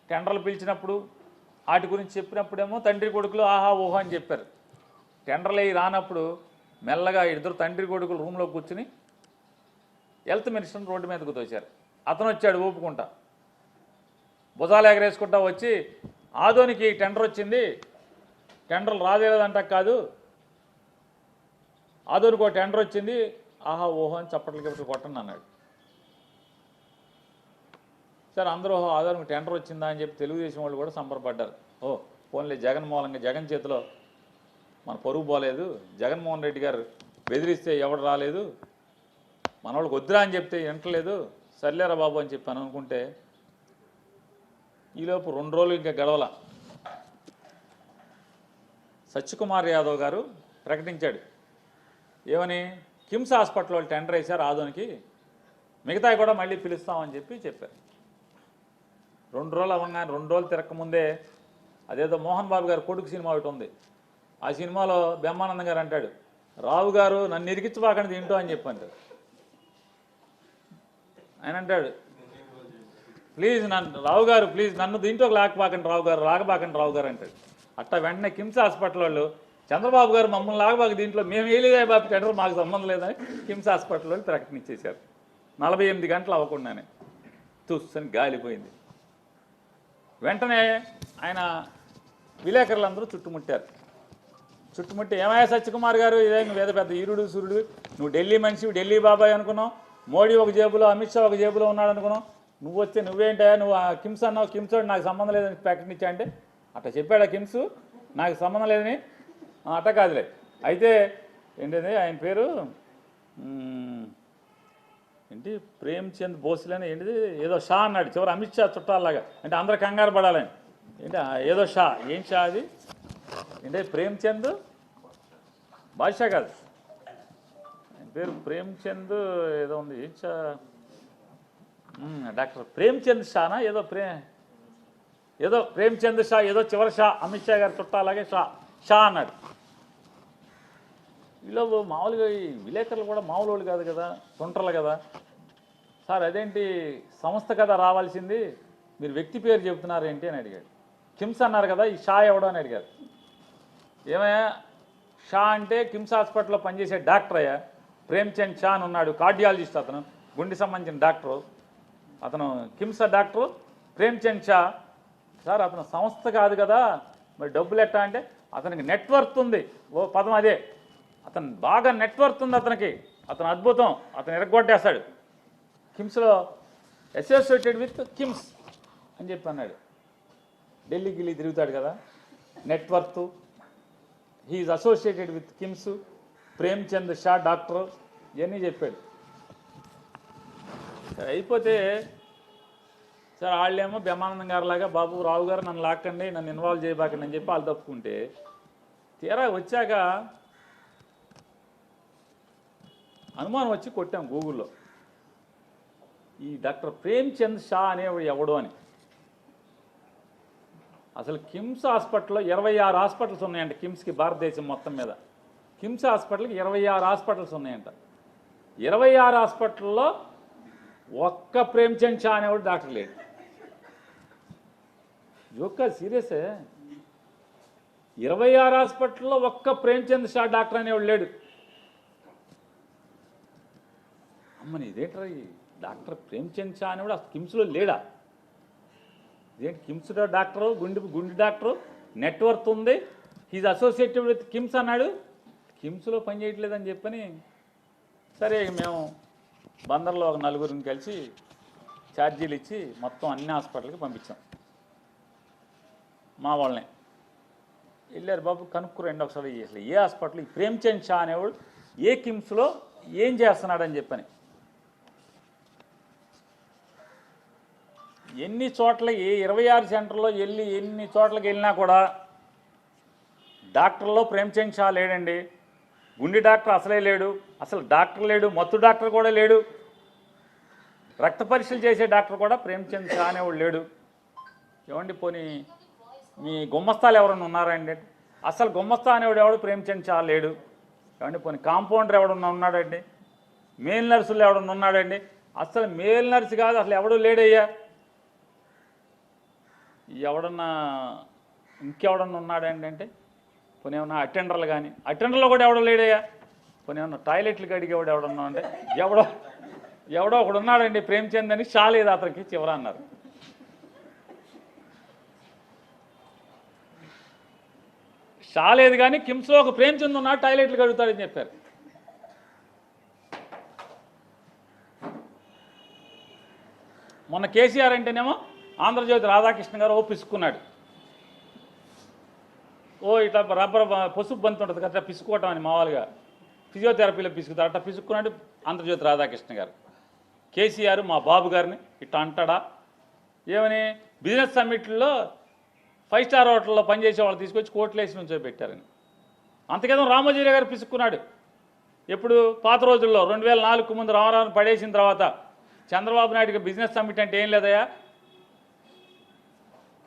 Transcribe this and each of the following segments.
టెండర్లు పిలిచినప్పుడు వాటి గురించి చెప్పినప్పుడేమో తండ్రి కొడుకులు ఆహా ఊహా అని చెప్పారు. టెండర్లు అయ్యి రానప్పుడు మెల్లగా ఇద్దరు తండ్రి కొడుకులు రూమ్లో కూర్చుని హెల్త్ మినిస్టర్ని రోడ్డు మీదకు తోచారు. అతను వచ్చాడు ఊపుకుంటా, భుజాలు ఎగరేసుకుంటా వచ్చి ఆదోనికి టెండర్ వచ్చింది, టెండర్లు రాదేదంట కాదు, ఆదోనికి ఒక టెండర్ వచ్చింది, ఆహా ఓహో అని చప్పట్లు కొట్టండి అన్నాడు. సరే అందరూ ఆదోనికి టెండర్ వచ్చిందా అని చెప్పి తెలుగుదేశం వాళ్ళు కూడా సంబరపడ్డారు. ఓ పోన్లే జగన్ మూలంగా జగన్ చేతిలో మన పరుగు పోలేదు, జగన్మోహన్ రెడ్డి గారు బెదిరిస్తే ఎవడు రాలేదు, మన వాళ్ళకి వద్దురా అని చెప్తే వింటలేదు, సర్లేరా బాబు అని చెప్పాను అనుకుంటే ఈలోపు 2 రోజులు ఇంకా గడవల సత్యకుమార్ యాదవ్ గారు ప్రకటించాడు. ఏమని? కిమ్స్ హాస్పిటల్ వాళ్ళు టెండర్ వేశారు ఆదోనికి, మిగతాయి కూడా మళ్ళీ పిలుస్తామని చెప్పారు. 2 రోజులు అవ్వగానే 2 రోజులు తిరగకముందే అదేదో మోహన్ బాబు గారు కొడుకు సినిమా ఒకటి ఉంది, ఆ సినిమాలో బ్రహ్మానందం గారు అంటాడు, రావు గారు నన్ను ఇరికించబాకండి తింటూ అని చెప్పంటాడు. ఆయన అంటాడు, ప్లీజ్ రావు గారు ప్లీజ్ నన్ను దీంట్లోకి లాగబాకండి రావు గారు అంటాడు. అట్టా వెంటనే కిమ్స్ హాస్పిటల్ వాళ్ళు చంద్రబాబు గారు మమ్మల్ని లాగబాక దీంట్లో మేము వేయలేదా బాబు టెండర్ మాకు సంబంధం లేదని కిమ్స్ హాస్పిటల్ వాళ్ళు ప్రకటన ఇచ్చేశారు. 48 గంటలు అవ్వకుండానే తుస్సని గాలిపోయింది. వెంటనే ఆయన విలేకరులందరూ చుట్టుముట్టి ఏమయ్యా సత్యకుమార్ గారు, ఇదే నువ్వు ఏదో పెద్ద ఈరుడు సూర్యుడు, నువ్వు ఢిల్లీ మనిషి ఢిల్లీ బాబాయ్ అనుకున్నావు, మోడీ ఒక జేబులో అమిత్ షా ఒక జేబులో ఉన్నాడు అనుకున్నావు, నువ్వు వస్తే నువ్వేంటా నువ్వు కిమ్స్ అన్నావు, కిమ్స్ నాకు సంబంధం లేదని ప్రకటించా అంటే అట్లా చెప్పాడా కిమ్స్ నాకు సంబంధం లేదని? అట్ట కాదులే, అయితే ఏంటంటే ఆయన పేరు ఏంటి ప్రేమ్చంద్ భోస్లేని ఏంటిది ఏదో షా అన్నాడు చివరి అమిత్ షా చుట్టాలలాగా, అంటే అందరూ కంగారు పడాలని ఏంటి ఏదో షా, ఏం షా అది ఏంటి ప్రేమ్చంద్ బాద్షా కాదు, ఆయన పేరు ప్రేమ్చంద్ ఏదో ఉంది, ఏం షా డాక్టర్ ప్రేమ్చంద్ షానా ఏదో ప్రేమ్చంద్ షా ఏదో చివరి షా, అమిత్ షా గారు చుట్టాలాగే షా అన్నాడు. వీళ్ళు మామూలుగా ఈ విలేకరులు కూడా మామూలు వాళ్ళు కాదు కదా, తుంటర్లు కదా. సార్ అదేంటి సంస్థ కదా రావాల్సింది, మీరు వ్యక్తి పేరు చెబుతున్నారు ఏంటి అని అడిగాడు. కిమ్స్ అన్నారు కదా, ఈ షా ఎవడో అని అడిగారు. ఏమయ్యా షా అంటే కిమ్స్ హాస్పిటల్లో పనిచేసే డాక్టర్ అయ్యా, ప్రేమ్చంద్ షా అని ఉన్నాడు, కార్డియాలజిస్ట్, అతను గుండె సంబంధించిన డాక్టరు, అతను కిమ్స్ డాక్టరు ప్రేమ్చంద్ షా. సార్ అతను సంస్థ కాదు కదా, మరి డబ్బులు ఎట్టా అంటే అతనికి నెట్వర్క్ ఉంది, ఓ పదం అదే, అతను బాగా నెట్వర్క్ ఉంది అతనికి, అతను అద్భుతం, అతను ఎరగొట్టేస్తాడు, కిమ్స్లో అసోసియేటెడ్ విత్ కిమ్స్ అని చెప్పి అన్నాడు. ఢిల్లీకి వెళ్ళి తిరుగుతాడు కదా, network, he's associated with KIMS, Premchand Shah doctor, ఇవన్నీ చెప్పాడు. అయిపోతే సార్ వాళ్ళేమో బ్రహ్మానందం గారిలాగా బాబు రావు గారు నన్ను లాక్కండి, నన్ను ఇన్వాల్వ్ చేయబాకండి అని చెప్పి వాళ్ళు తప్పుకుంటే, తీరా వచ్చాక అనుమానం వచ్చి కొట్టాం గూగుల్లో, ఈ డాక్టర్ ప్రేమ్చంద్ షా అనేవాడు ఎవడు అని. అసలు కిమ్స్ హాస్పిటల్లో 26 హాస్పిటల్స్ ఉన్నాయంట కిమ్స్కి, భారతదేశం మొత్తం మీద కిమ్స్ హాస్పిటల్కి 26 హాస్పిటల్స్ ఉన్నాయంట. 26 హాస్పిటల్లో ఒక్క ప్రేమ్చంద్ షా అనేవాడు డాక్టర్ లేడు. జోక్క సీరియసే, 26 హాస్పిటల్లో ఒక్క ప్రేమ్చంద్ షా డాక్టర్ అనేవాడు లేడు. అమ్మని ఇదేంట్రా ఈ డాక్టర్ ప్రేమ్చంద్ షా అనేవాడు అసలు కిమ్స్లో లేడా? ఇదేంటి కిమ్స్లో డాక్టరు, గుండె డాక్టరు, నెట్వర్క్ ఉంది, హీజ్ అసోసియేటెడ్ విత్ కిమ్స్ అన్నాడు, కిమ్స్లో పని చేయట్లేదని చెప్పని సరే మేము బందర్లో ఒక 4గురిని కలిసి ఛార్జీలు ఇచ్చి మొత్తం అన్ని హాస్పిటల్కి పంపించాం. మా వాళ్ళని వెళ్ళారు, బాబు కనుక్కురండి ఒకసారి అసలు ఏ హాస్పిటల్ ఈ ప్రేమ్చంద్ షా అనేవాడు ఏ కిమ్స్లో ఏం చేస్తున్నాడని చెప్పని. ఎన్ని చోట్ల 26 సెంటర్లో ఎన్ని చోట్లకి వెళ్ళినా కూడా డాక్టర్లో ప్రేమ్చంద్ షా లేడండి. గుండె డాక్టర్ అసలే లేడు, అసలు డాక్టర్ లేడు, మత్తు డాక్టర్ కూడా లేడు, రక్త పరీక్షలు చేసే డాక్టర్ కూడా ప్రేమ్చంద్ షా అనేవాడు లేడు. ఏమండి పోనీ మీ గుమ్మస్తాలు ఎవరన్నా ఉన్నారండి? అసలు గుమ్మస్తా అనేవాడు ఎవడు ప్రేమ్చంద్ షా లేడు. ఏమండి పోనీ కాంపౌండర్ ఎవడన్నా ఉన్నాడండి? మేల్ నర్సులు ఎవడన్నా ఉన్నాడండి? అసలు మేల్ నర్సు కాదు, అసలు ఎవడు లేడయ్యా. ఎవడన్నా ఇంకెవడన్నా ఉన్నాడండి అంటే పోనీ ఏమన్నా అటెండర్లు కానీ అటెండర్లో కూడా ఎవడో లేడయ్యా. పోనీ ఏమన్నా టాయిలెట్లు కడిగేవాడు ఎవడన్నా అంటే ఎవడో ఒకడు ఉన్నాడండి ప్రేమ్చంద్ అని చాలేదు అతనికి చివర అన్నారు. చాలేదు కానీ కిమ్స్లో ఒక ప్రేమ్చంద్ ఉన్నాడు టాయిలెట్లు కడుగుతాడని చెప్పారు. మొన్న కేసీఆర్ అంటేనేమో ఆంధ్రజ్యోతి రాధాకృష్ణ గారు ఓ పిసుకున్నాడు. ఇట్లా రబ్బర్ పసుపు బంతి ఉంటుంది కదా పిసుకోవటం అని మామూలుగా ఫిజియోథెరపీలో పిసుకుతారు అట్లా పిసుకున్నాడు ఆంధ్రజ్యోతి రాధాకృష్ణ గారు. కేసీఆర్ మా బాబు గారిని ఇట్లా అంటాడా ఏమని బిజినెస్ సమ్మిట్లో 5 స్టార్ హోటల్లో పనిచేసే వాళ్ళు తీసుకొచ్చి కోట్లేసి నుంచో పెట్టారని. అంతకేదో రామోజీరావు గారు పిసుక్కున్నాడు. ఎప్పుడు పాత రోజుల్లో 2004 ముందు రామారావుని పడేసిన తర్వాత చంద్రబాబు నాయుడికి బిజినెస్ సమ్మిట్ అంటే ఏం లేదయా,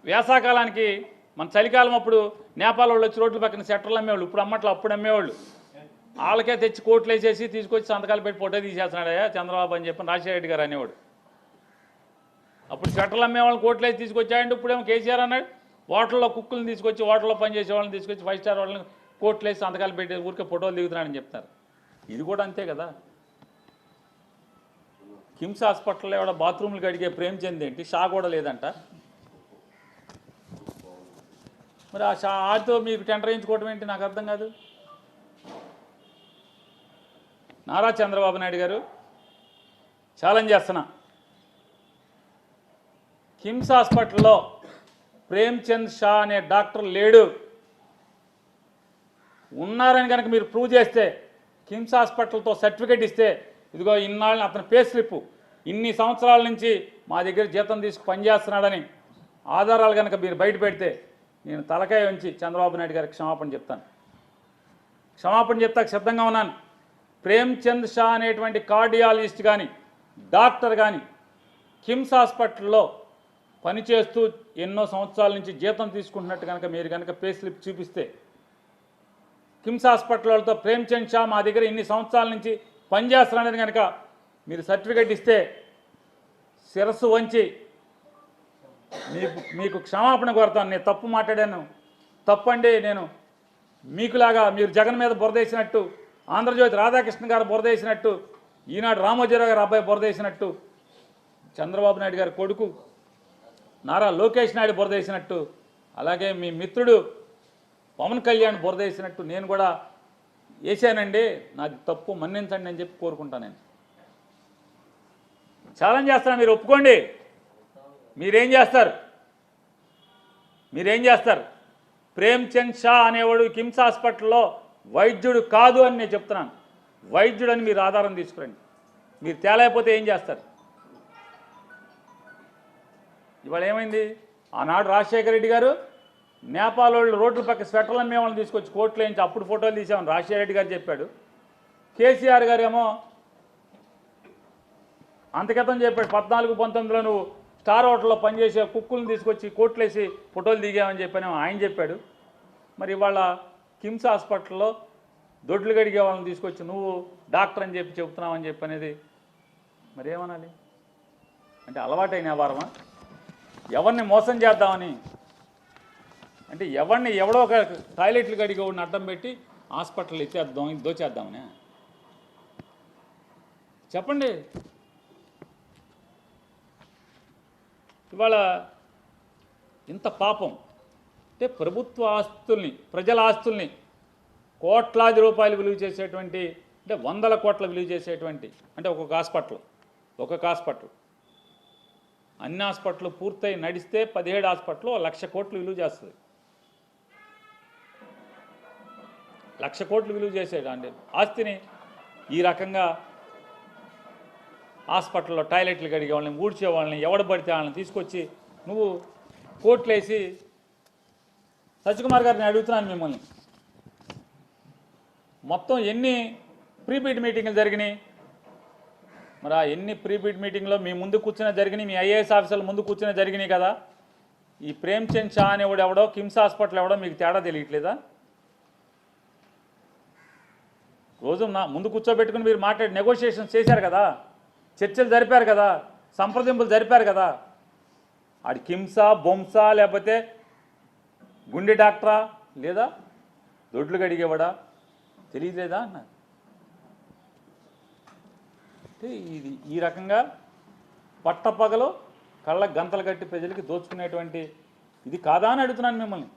వేసాకాలానికి మన చలికాలం అప్పుడు నేపాల్ వాళ్ళు వచ్చి రోడ్ల పక్కన సెట్టర్లు అమ్మేవాళ్ళు, ఇప్పుడు అమ్మట్లో అప్పుడు అమ్మేవాళ్ళు. వాళ్ళకే తెచ్చి కోట్లు వేసేసి తీసుకొచ్చి సంతకాలు పెట్టి ఫోటో తీసేస్తున్నాడయ్యా చంద్రబాబు అని చెప్పి రాజశేఖర రెడ్డి గారు అనేవాడు. అప్పుడు సెట్టర్లు అమ్మేవాళ్ళని కోట్లు వేసి తీసుకొచ్చాయండి. ఇప్పుడేమో కేసీఆర్ అన్నాడు హోటల్లో కుక్కులను తీసుకొచ్చి హోటల్లో పనిచేసే వాళ్ళని తీసుకొచ్చి 5 స్టార్ వాళ్ళని కోట్లు వేసి సంతకాలు పెట్టి ఊరికే ఫోటోలు దిగుతున్నాడని చెప్తారు. ఇది కూడా అంతే కదా. కిమ్స్ హాస్పిటల్లో ఎవడ బాత్రూమ్లు కడిగే ప్రేమ్చంద్ ఏంటి షా కూడా లేదంట. మరి ఆ షాతో మీకు టెండర్ వేయించుకోవడం ఏంటి నాకు అర్థం కాదు. నారా చంద్రబాబు నాయుడు గారు ఛాలెంజ్ చేస్తున్నా, కిమ్స్ హాస్పిటల్లో ప్రేమ్చంద్ షా అనే డాక్టర్ లేడు, ఉన్నారని కనుక మీరు ప్రూవ్ చేస్తే కిమ్స్ హాస్పిటల్తో సర్టిఫికేట్ ఇస్తే ఇదిగో ఇన్నాళ్ళని అతని పే స్లిప్ ఇన్ని సంవత్సరాల నుంచి మా దగ్గర జీతం తీసుకు పనిచేస్తున్నాడని ఆధారాలు కనుక మీరు బయట పెడితే నేను తలకాయ ఉంచి చంద్రబాబు నాయుడు గారికి క్షమాపణ చెప్తాను. క్షమాపణ చెప్తాక సిద్ధంగా ఉన్నాను. ప్రేమ్చంద్ షా అనేటువంటి కార్డియాలజిస్ట్ కానీ డాక్టర్ కానీ కిమ్స్ హాస్పిటల్లో పనిచేస్తూ ఎన్నో సంవత్సరాల నుంచి జీతం తీసుకుంటున్నట్టు కనుక మీరు కనుక పే స్లిప్ చూపిస్తే కిమ్స్ హాస్పిటల్ వాళ్ళతో ప్రేమ్చంద్ షా మా దగ్గర ఇన్ని సంవత్సరాల నుంచి పనిచేస్తున్నాడని కనుక మీరు సర్టిఫికేట్ ఇస్తే శిరస్సు వంచి మీకు క్షమాపణ కోరుతాను. నేను తప్పు మాట్లాడాను, తప్పండి. నేను మీకులాగా మీరు జగన్ మీద బురదేసినట్టు, ఆంధ్రజ్యోతి రాధాకృష్ణ గారు బురదేసినట్టు, ఈనాడు రామోజీరావు గారు అబ్బాయి బురదేసినట్టు, చంద్రబాబు నాయుడు గారి కొడుకు నారా లోకేష్ నాయుడు బురదేసినట్టు, అలాగే మీ మిత్రుడు పవన్ కళ్యాణ్ బురదేసినట్టు నేను కూడా వేసానండి. నాది తప్పు, మన్నించండి అని చెప్పి కోరుకుంటాను. నేను ఛాలెంజ్ చేస్తాను, మీరు ఒప్పుకోండి. మీరేం చేస్తారు? ప్రేమ్చంద్ షా అనేవాడు కిమ్స్ హాస్పిటల్లో వైద్యుడు కాదు అని నేను చెప్తున్నాను. వైద్యుడు అని మీరు ఆధారం తీసుకురండి. మీరు తేలేకపోతే ఏం చేస్తారు? ఇవాళ ఏమైంది? ఆనాడు రాజశేఖర రెడ్డి గారు నేపాల్ వాళ్ళు రోడ్ల పక్క స్వెటర్లు అమ్మే వాళ్ళని తీసుకొచ్చి కోట్లు వేయించి అప్పుడు ఫోటోలు తీసామని రాజశేఖర రెడ్డి గారు చెప్పాడు. కేసీఆర్ గారు ఏమో అంతకతం చెప్పాడు 14-19లో నువ్వు స్టార్ హోటల్లో పనిచేసే కుక్కులను తీసుకొచ్చి కోట్లేసి ఫోటోలు దిగామని చెప్పాను ఆయన చెప్పాడు. మరి ఇవాళ కిమ్స్ హాస్పిటల్లో దొడ్లు గడిగే వాళ్ళని తీసుకొచ్చి నువ్వు డాక్టర్ అని చెప్పి చెబుతున్నావని చెప్పి అనేది మరి ఏమనాలి? అంటే అలవాటైన వ్యాపారమా? ఎవరిని మోసం చేద్దామని, అంటే ఎవడో ఒక టాయిలెట్లు గడిగే వాడిని అడ్డం పెట్టి హాస్పిటల్ ఇచ్చేద్దాం, దోచేద్దామని చెప్పండి. ఇవాళ ఇంత పాపం అంటే ప్రభుత్వ ఆస్తుల్ని, ప్రజల ఆస్తుల్ని కోట్లాది రూపాయలు విలువ చేసేటువంటి, అంటే 100 కోట్ల విలువ చేసేటువంటి, అంటే ఒక్కొక్క హాస్పిటల్ అన్ని హాస్పిటల్ పూర్తయి నడిస్తే 17 హాస్పిటల్ 1,00,000 కోట్లు విలువ చేస్తుంది. 1,00,000 కోట్లు విలువ చేసేది అంటే ఆస్తిని ఈ రకంగా హాస్పిటల్లో టాయిలెట్లు కడిగే వాళ్ళని, ఊడ్చే వాళ్ళని, ఎవడ పడితే వాళ్ళని తీసుకొచ్చి నువ్వు కోట్లేసి సత్యకుమార్ గారిని అడుగుతున్నాను మిమ్మల్ని, మొత్తం ఎన్ని ప్రీబిడ్ మీటింగ్లు జరిగినాయి? మరి ఆ ఎన్ని ప్రీబిడ్ మీటింగ్లో మీ ముందు కూర్చున్న జరిగినాయి, మీ ఐఏఎస్ ఆఫీసర్ల ముందు కూర్చున్న జరిగినాయి కదా. ఈ ప్రేమ్చంద్ షా అనేవాడు ఎవడో, కిమ్స్ హాస్పిటల్ ఎవడో మీకు తేడా తెలియట్లేదా? రోజు నా ముందు కూర్చోబెట్టుకుని మీరు మాట్లాడి నెగోషియేషన్స్ చేశారు కదా, చర్చలు జరిపారు కదా, సంప్రదింపులు జరిపారు కదా. ఆడి కిమ్సా బొంసా లేకపోతే గుండె డాక్టరా లేదా దొడ్లు గడిగేవాడా తెలియలేదా అన్న. అంటే ఇది ఈ రకంగా పట్టపగలు కళ్ళ గంతలు కట్టి ప్రజలకి దోచుకునేటువంటి ఇది కాదా అని అడుగుతున్నాను మిమ్మల్ని.